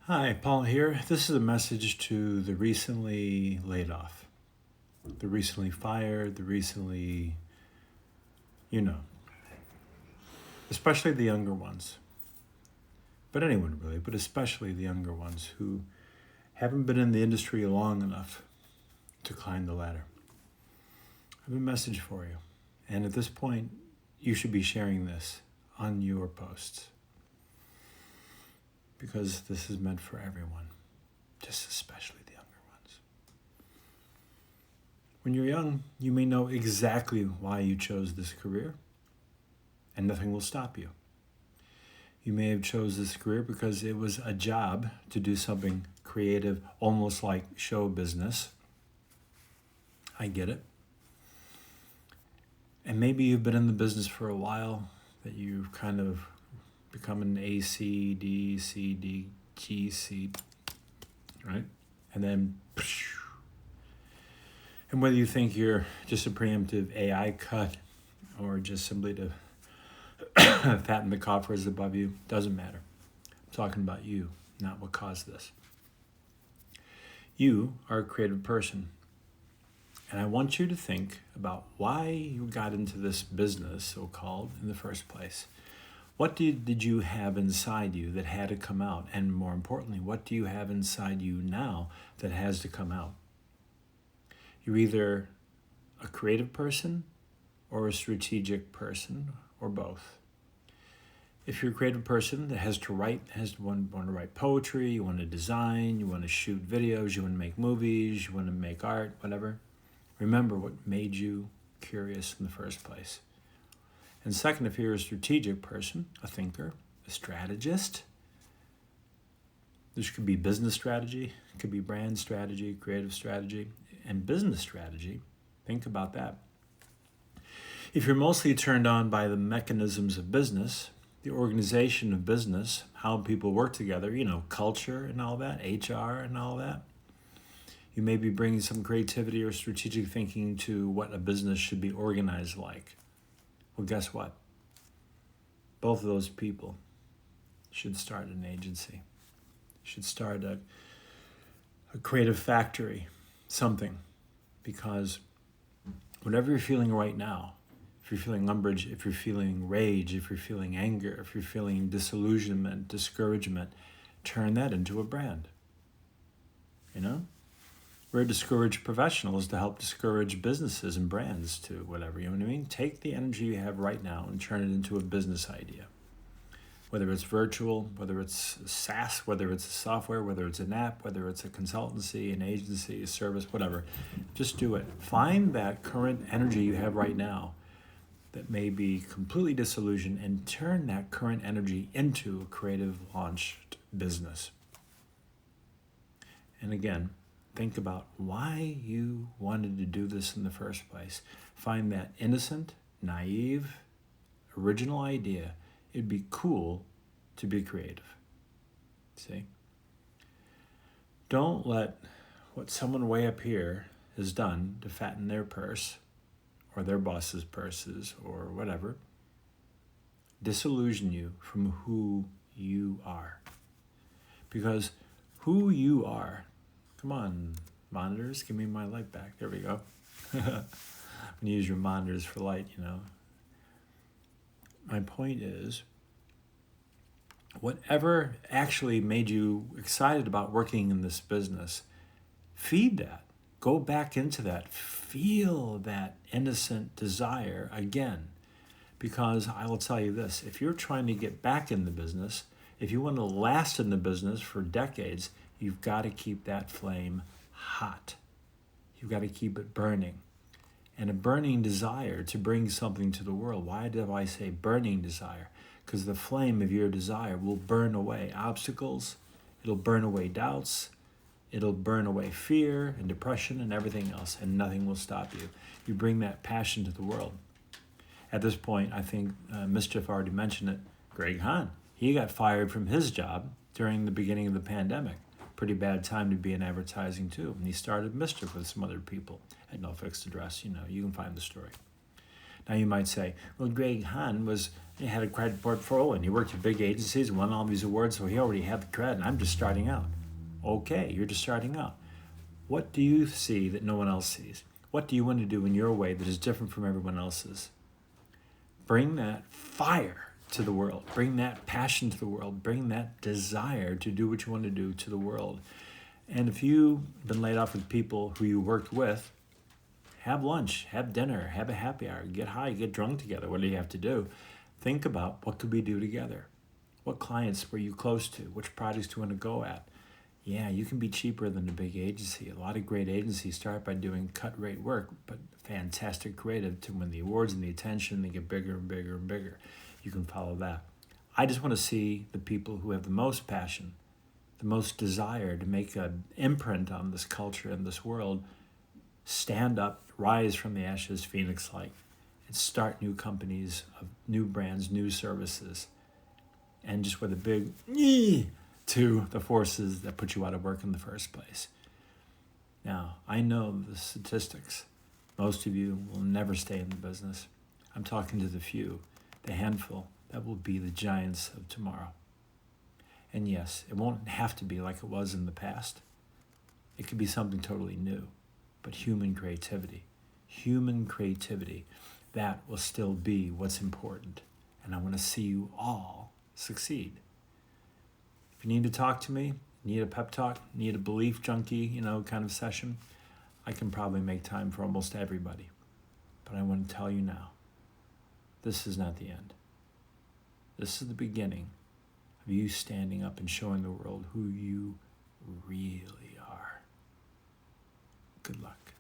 Hi, Paul here. This is a message to the recently laid off, the recently fired, the recently, you know, especially the younger ones. But anyone really, but especially the younger ones who haven't been in the industry long enough to climb the ladder. I have a message for you. And at this point, you should be sharing this on your posts because this is meant for everyone, just especially the younger ones. When you're young, you may know exactly why you chose this career, and nothing will stop you. You may have chose this career because it was a job to do something creative, almost like show business. I get it. And maybe you've been in the business for a while, that you've kind of become an A, C, D, C, D, G, C, right? And then, and whether you think you're just a preemptive AI cut or just simply to fatten the coffers above you, doesn't matter. I'm talking about you, not what caused this. You are a creative person. And I want you to think about why you got into this business, so-called, in the first place. What did you have inside you that had to come out? And more importantly, what do you have inside you now that has to come out? You're either a creative person or a strategic person, or both. If you're a creative person that has to write, want to write poetry, you want to design, you want to shoot videos, you want to make movies, you want to make art, whatever, remember what made you curious in the first place. And second, if you're a strategic person, a thinker, a strategist, this could be business strategy, it could be brand strategy, creative strategy, and business strategy. Think about that. If you're mostly turned on by the mechanisms of business, the organization of business, how people work together, culture and all that, HR and all that, you may be bringing some creativity or strategic thinking to what a business should be organized like. Well, guess what? Both of those people should start an agency, should start a creative factory, something. Because whatever you're feeling right now, if you're feeling umbrage, if you're feeling rage, if you're feeling anger, if you're feeling disillusionment, discouragement, turn that into a brand. We're discouraged professionals to help discourage businesses and brands to whatever, you know what I mean? Take the energy you have right now and turn it into a business idea. Whether it's virtual, whether it's SaaS, whether it's a software, whether it's an app, whether it's a consultancy, an agency, a service, whatever. Just do it. Find that current energy you have right now that may be completely disillusioned and turn that current energy into a creative launched business. And again, think about why you wanted to do this in the first place. Find that innocent, naive, original idea. It'd be cool to be creative. See? Don't let what someone way up here has done to fatten their purse or their boss's purses or whatever disillusion you from who you are. Because who you are, come on, monitors, give me my light back. There we go. When you use your monitors for light, My point is, whatever actually made you excited about working in this business, feed that. Go back into that. Feel that innocent desire again. Because I will tell you this, if you're trying to get back in the business, if you want to last in the business for decades, you've got to keep that flame hot. You've got to keep it burning. And a burning desire to bring something to the world. Why do I say burning desire? Because the flame of your desire will burn away obstacles. It'll burn away doubts. It'll burn away fear and depression and everything else, and nothing will stop you. You bring that passion to the world. At this point, I think Mischief already mentioned it, Greg Hahn. He got fired from his job during the beginning of the pandemic. Pretty bad time to be in advertising too. And he started Mischief with some other people at No Fixed Address. You can find the story. Now you might say, well, Greg Hahn he had a credit portfolio and he worked at big agencies and won all these awards, so he already had the cred and I'm just starting out. Okay, you're just starting out. What do you see that no one else sees? What do you want to do in your way that is different from everyone else's? Bring that fire to the world. Bring that passion to the world. Bring that desire to do what you want to do to the world. And if you've been laid off with people who you worked with, have lunch, have dinner, have a happy hour, get high, get drunk together, whatever you have to do. Think about what could we do together? What clients were you close to? Which projects do you want to go at? Yeah, you can be cheaper than a big agency. A lot of great agencies start by doing cut rate work, but fantastic creative to win the awards and the attention. They get bigger and bigger and bigger. You can follow that. I just want to see the people who have the most passion, the most desire to make an imprint on this culture and this world, stand up, rise from the ashes, phoenix-like, and start new companies, of new brands, new services, and just with a big to the forces that put you out of work in the first place. Now, I know the statistics. Most of you will never stay in the business. I'm talking to the few, the handful that will be the giants of tomorrow. And yes, it won't have to be like it was in the past. It could be something totally new, but human creativity, that will still be what's important. And I want to see you all succeed. If you need to talk to me, need a pep talk, need a belief junkie, kind of session, I can probably make time for almost everybody. But I want to tell you now, this is not the end. This is the beginning of you standing up and showing the world who you really are. Good luck.